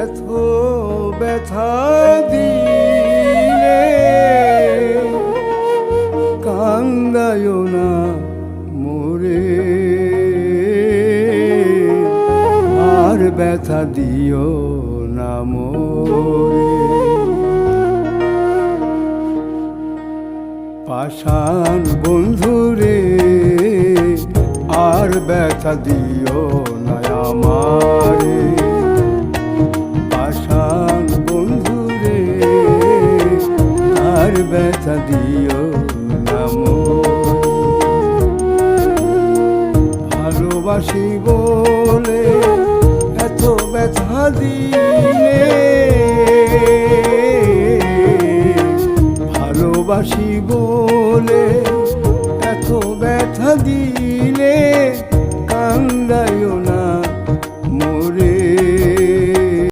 এত ব্যথা দিলে কান্দায় না মোরে, আর ব্যথা দিও না মোরে। পাষাণ বন্ধুরে আর ব্যথা দিও না আমারে, পাষাণ বন্ধুরে আর ব্যথা দিও না মোরে। ভালোবাসি বলে এত ব্যথা দিলে, ভালোবাসি বলে এত ব্যথা দিলে